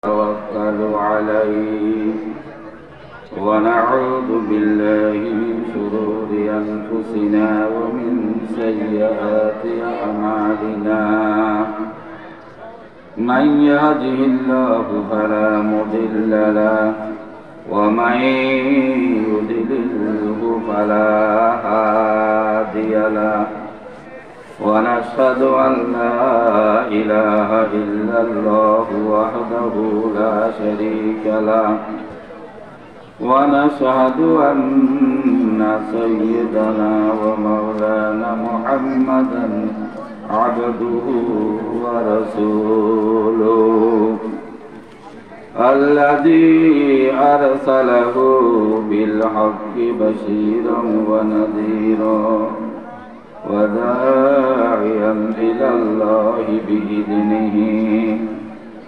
توكل عليه ونعوذ بالله من شرور أنفسنا ومن سيئات أعمالنا من يهده الله فلا مضل له ومن يضلله فلا هادي له ونشهد أن لا إله إلا الله وحده لا شريك له ونشهد أن سيدنا ومولانا محمدا عبده ورسوله الذي أرسله بالحق بشيرا ونذيرا وداعيا إلى الله بإذنه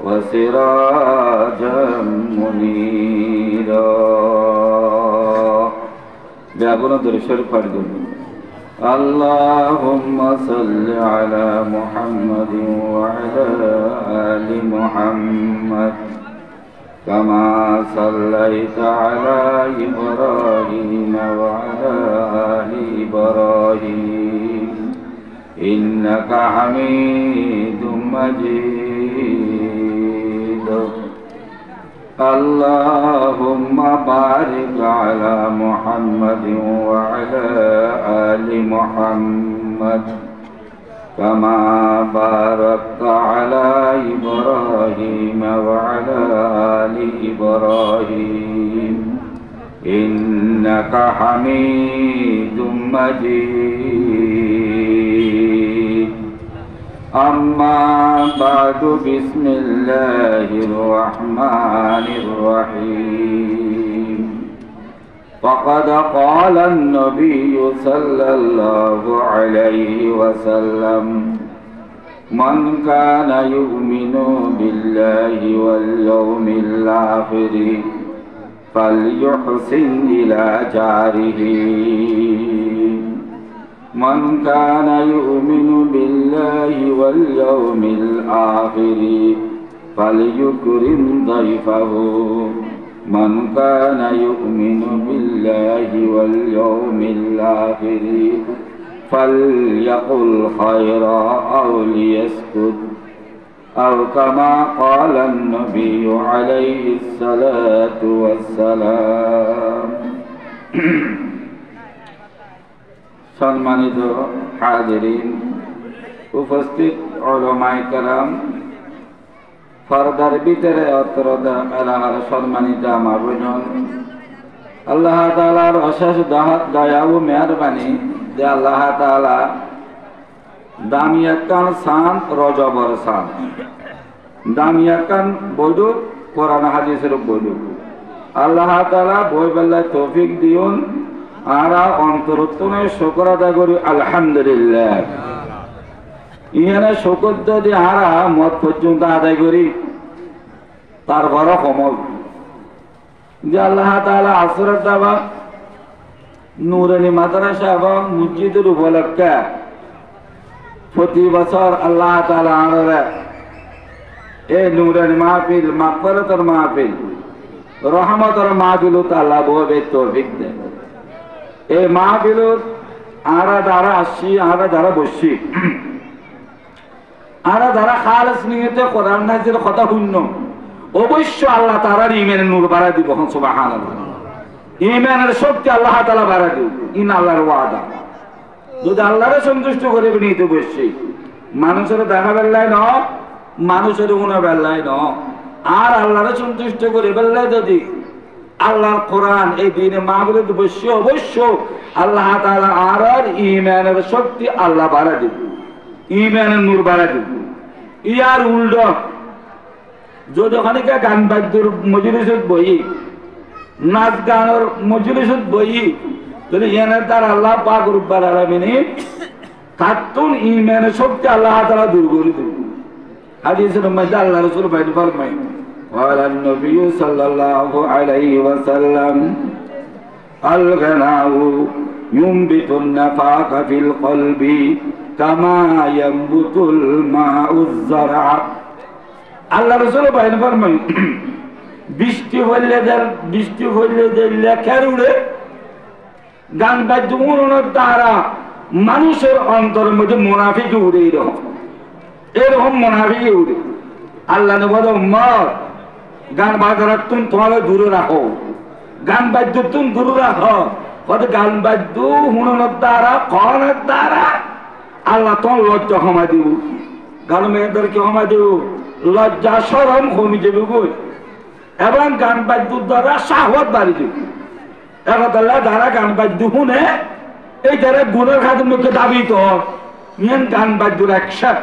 وسراجا منيرا بأبونا درشر فردون اللهم صل على محمد وعلى آل محمد كما صليت على إبراهيم وعلى آل إبراهيم إنك حميد مجيد اللهم بارك على محمد وعلى آل محمد كما باركت على إبراهيم وعلى آل إبراهيم إنك حميد مجيد أما بعد بسم الله الرحمن الرحيم فقد قال النبي صلى الله عليه وسلم من كان يؤمن بالله واليوم الآخر فليحسن إلى جاره من كان يؤمن بالله واليوم الآخر فليكرم ضيفه من كان يؤمن بالله واليوم الآخر فليقل خيرا أو ليسكت أو كما قال النبي عليه الصلاة والسلام সম্মানিত হাজিরিন উপস্থিত উলামায়ে কেরাম পর্দার ভিতরে অত্র এলাকার সম্মানিত আমার বোন আল্লাহ তাআলার অশেষ দয়া ও মেহেরবানি যে আল্লাহ তাআলা দামি একখান সান রজবর সান দামি একখান বৈধ কোরআন হাদিসের বৈধ আল্লাহ তাআলা বই বেলায় তৌফিক দিউন আরা অন্তরত্তনে শুকর আদায় করি আলহামদুলিল্লাহ ইহানে শুকর যদি আরা মত পর্যন্ত আদায় করি তার বড় কমল যে আল্লাহ তাআলা আসরের দাবা নূরানী মাদ্রাসা এবং মসজিদের উপলক্ষে প্রতি বছর আল্লাহ তাআলা আনরে এই নূরানী মাহফিল মাগফিরাতের মাহফিল রহমতের মাহফিল আল্লাহ ববে তৌফিক দেয় এই মাহফিলত আরা দ্বারা আসছি আরা দ্বারা বসছি আরা দ্বারা খালেস নিয়তে কোরআন নাজির কথা শূন্য অবশ্য আল্লাহ তাআলার ঈমানের নূর বাড়ায় দিব সুবহানাল্লাহ ঈমানের শক্তি আল্লাহ তাআলা বাড়ায় দিব ইন আল্লাহর ওয়াদা যদি আল্লাহরে সন্তুষ্ট করে নিতে বসছি মানুষের দেখা বেল্লাই ন মানুষের গুণ বেল্লাই ন আর আল্লাহরে সন্তুষ্ট করে বেল্লাই যদি আল্লাহর কোরআন এই দিনে মাহফিলে বসে অবশ্য আল্লাহ তাআলা আর ঈমানের শক্তি আল্লাহ বাড়ায় দিব ঈমানের নূর বাড়ায় দিব ইয়ার উল্টো যদি ওখানে গান বাদ্যর মজলিসত বই নাচ গানের মজলিসত বই যদি এনের দ্বারা আল্লাহ পাক রব্বুল আলামিন কাতুন ঈমানের শক্তি আল্লাহ তাআলা দূর করে দিব হাদিসের মধ্যে আল্লাহ রাসূল ফরমায় قال النبي صلى الله عليه وسلم الغناء ينبت النفاق في القلب كما ينبت الماء الزرع আল্লাহ রাসূল বয়ান ফরমান বৃষ্টি হইলে যে লেখার উড়ে গান বাদ্য উড়ানোর দ্বারা মানুষের অন্তরের মধ্যে মুনাফিক উড়ে এরকম মুনাফিক উড়ে। আল্লাহ নবী উম্মত গান বাজনা তুমি তোমার দূরে রাখো, গান বাদ্য তুমি দূরে রাখো। গান বাদ্য হুনানোর দ্বারা করার দ্বারা আল্লাহ তোমার লজ্জা ক্ষমা দিব, গান মেয়েদেরকে ক্ষমা দিব, লজ্জা শরম কমে যাবে গো। এবং গান বাদ্যুর দ্বারা শাহওয়াত বাড়ি যাবে। একতাল্লাহ দ্বারা গান বাদ্য শুনে এই দ্বারা গুণের খাতের মুখে দাবি তো গান বাদ্যুর একসাথ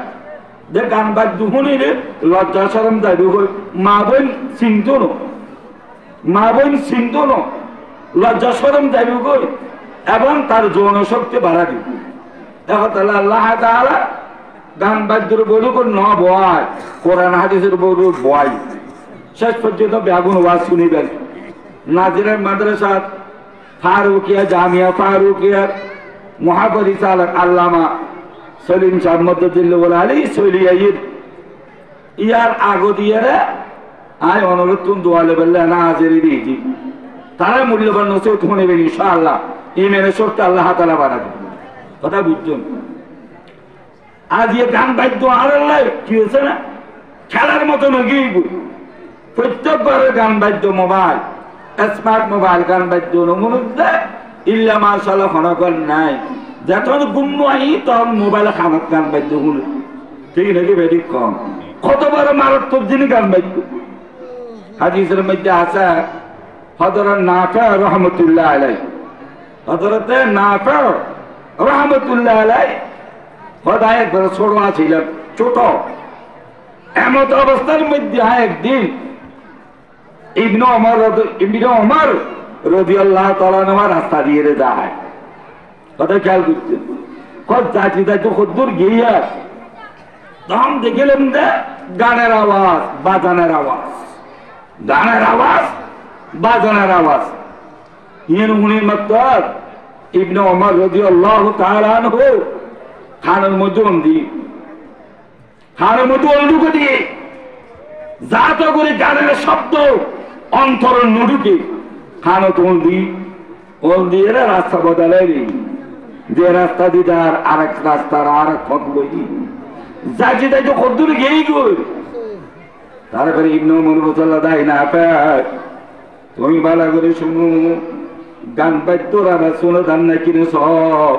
যে গান বাদ্য শুনিলে লজ্জা শরম যাবে গো। মা বোন চিন্ত ন, মা বোন চিন্ত ন, লজ্জা শরম যাবে গো এবং তার যৌন শক্তি বাড়া দিবে। একতাল্লাহ আল্লাহ তাআলা গান বাদ্যুর বলুক ন বয়, কোরআন হাদিসের বলুক বয়। শেষ পর্যন্ত বেগুন ওয়াজ শুনিবেন। নাজিরের মাদ্রাসা ফারুকিয়া জামিয়া ফারুকিয়ার মহাপরিচালক আল্লামা সলিম সাহেব মদ্দুল্লাহ আলী সলিয়াইর ইয়ার আগো দিয়ে আয় অনুরোধ তুমি দোয়ালে বললে না হাজিরি দিয়েছি। তারা মূল্যবান নসিহত শুনিবেন ইনশাআল্লাহ। ইমানের শক্তি আল্লাহ তাআলা বাড়াবে। কথা বুঝছেন? আজ এ গান বাদ্য আর কি হয়েছে না খেলার মতো নাকি প্রত্যেকবারের গান বাদ্য মোবাইল স্মার্ট মোবাইল গান বাদ্য মধ্যে ইল্লা মাশাআল্লাহ খনকল নাই। যখন গুম্ম আই তখন মোবাইলে খানাত গান বাদ্য শুনে ঠিক নাকি বেশি কম। কতবার মারাত্মক জিনিস গান বাদ্য হাদিসের মধ্যে আছে হযরত নাফি রাহমাতুল্লাহ আলাইহি, হযরত নাফি রাহমাতুল্লাহ আলাইহি খোদায় একবার ছোট ছিলেন, ছোট এমত অবস্থার মধ্যে একদিন ইবনে ওমর রাদিয়াল্লাহু তাআলা আনহু রাস্তা দিয়ে যায়। কথা খেয়াল করছেন? কত যাইতে কদ্দুর গিয়া তখন দেখলেন যে গানের আওয়াজ বাজানের আওয়াজ, গানের আওয়াজ বাজানের আওয়াজ। ইয়ের উনি মাত্র ইবনে ওমর রাদিয়াল্লাহু তাআলা আনহু খানের মধ্যে বন্দি, খানের মধ্যে অলুকে দিয়ে যাত করে গানের শব্দ অন্তরের নুডুকে খানো তন্দি ওল দিয়ে রাস্তা বদলাই যে রাস্তা দিয়ে আর এক রাস্তার আর এক পথ বই যাচ্ছি তাই তো কদ্দুর গেই গই। তারপরে ইবনে ওমর রাদিয়াল্লাহু তাআলা না পায় তুমি ভালো করে শুনো, গান বাদ্যর আবার শুনে ধান না কিনে সব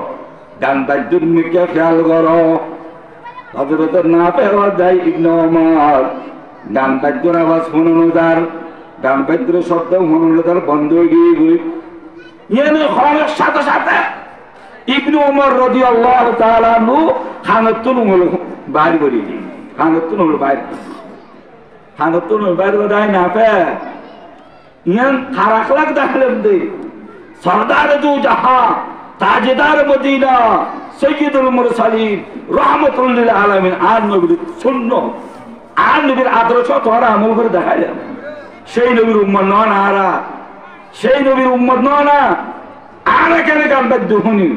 গান বাদ্যুর মুখে খেয়াল করো। হযরত নাফি দেয় ইবনে ওমর গান বাদ্যর আওয়াজ শুনুন তার গান বাদ্যর শব্দ শুনুন তার বন্ধ হয়ে গিয়ে ইয়েনে খবরের সাথে সাথে ইবনে ওমর রাদিয়াল্লাহু তাআলা আনহু খানাতুন হলো বাইর করে দিই, খানাতুন হলো বাইর, খানাতুন বাইর দেয় নাফি ইয়ান খারাক লাগ দেখলেন দে সরদার দু জাহাঁ তাজদার মদিনা সৈয়দুল মুরসালিন রাহমাতুল লিল আলামিন আর নবীর সুন্নাত আর নবীর আদর্শ তোরা আমল করে দেখাইলেন। সেই নবীর উম্মত নন আরা, সেই নবীর উম্মত নন আর কেন গান বাদ্য শুনি,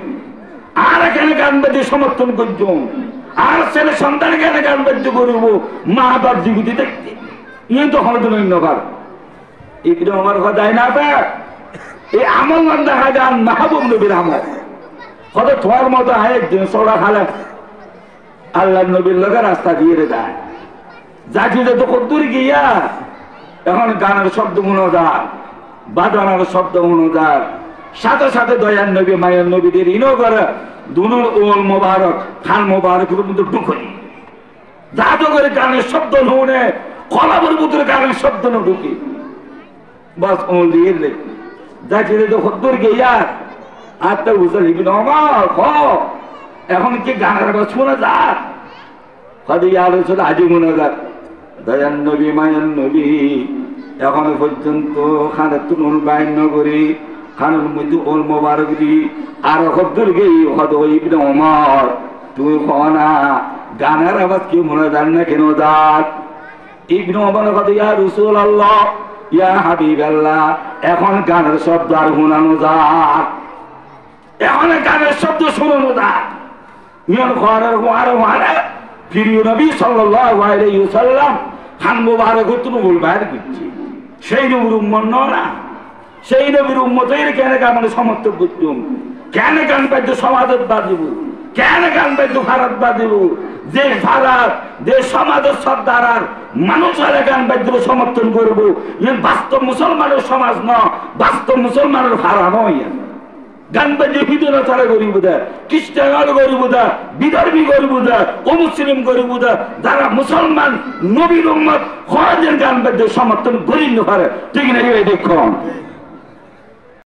আর কেন গান বাদ্য সমর্থন করছ, আর ছেলে সন্তান কেন গান বাদ্য করব মা বাপ জীবিত দেখতে ইয়ে তো হয়তো নবার ইবনে ওমর কথাই না পা এই আমল মান দেখা যান মাহবুব নবীর আমল হয়তো তোমার মতো একদিন সোড়া খালে আল্লাহ নবীর লোকে রাস্তা দিয়ে যায় যাচ্ছি তো কদ্দুর গিয়া এখন গানের শব্দ মনে যায়, বাজানোর শব্দ মনে যায়, সাথে সাথে দয়ার নবী মায়ের নবীদের ইনো করে দুনুর ওল মোবারক খান মোবারকের মধ্যে ঢুকি যাতে করে গানের শব্দ নুনে কলাবর ভিতরে গানের শব্দ না ঢুকি বাস ওল দিয়ে যাচ্ছি তো কদ্দুর গিয়া আর তো বুঝতে ইবনে ওমর এখন কি গানের আওয়াজ শোনা যায় হয়তো আলোচনা আজও মনে যায় দয়ার নবী মায়ের নবী এখনো পর্যন্ত খানাতুন ওল বাইর নগরী খানের মধ্যে ওল মোবারক দি আর কদ্দুর গেই হয়তো ইবনে ওমর তুই না গানের আওয়াজ কি মনে যান না কেন যাক ইবনে ওমর হয়তো ইয়া রাসূলুল্লাহ ইয়া হাবিবাল্লাহ এখন গানের শব্দ আর শোনানো যাক, এখন গানের শব্দ শোনানো যাক। ইয়ন ঘরের ওয়ারে ওয়ারে প্রিয় নবী সাল্লাল্লাহু আলাইহি ওয়াসাল্লাম খান মোবারক তুমি বলবার করছি সেই নবীর উম্মত না সেই নবীর উম্মতের কেন মানে সমর্থক করতুম কেন গান পাইত সমাজত বাজিব কেন গান পাইত ভারত বাজিব যে ভারত যে সমাজের সর্দার আর মানুষের গান বাদ্য সমর্থন করব বাস্তব মুসলমানের সমাজ ন বাস্তব মুসলমানের ভাড়া নয় গান বাদ্য বিদুর তারা গরিব দা খ্রিস্টান গরিব দা বিধর্মী গরিব দা অমুসলিম গরিব দা যারা মুসলমান নবীর উম্মত হওয়ার গান বাদ্য সমর্থন করি না পারে ঠিক না দেখুন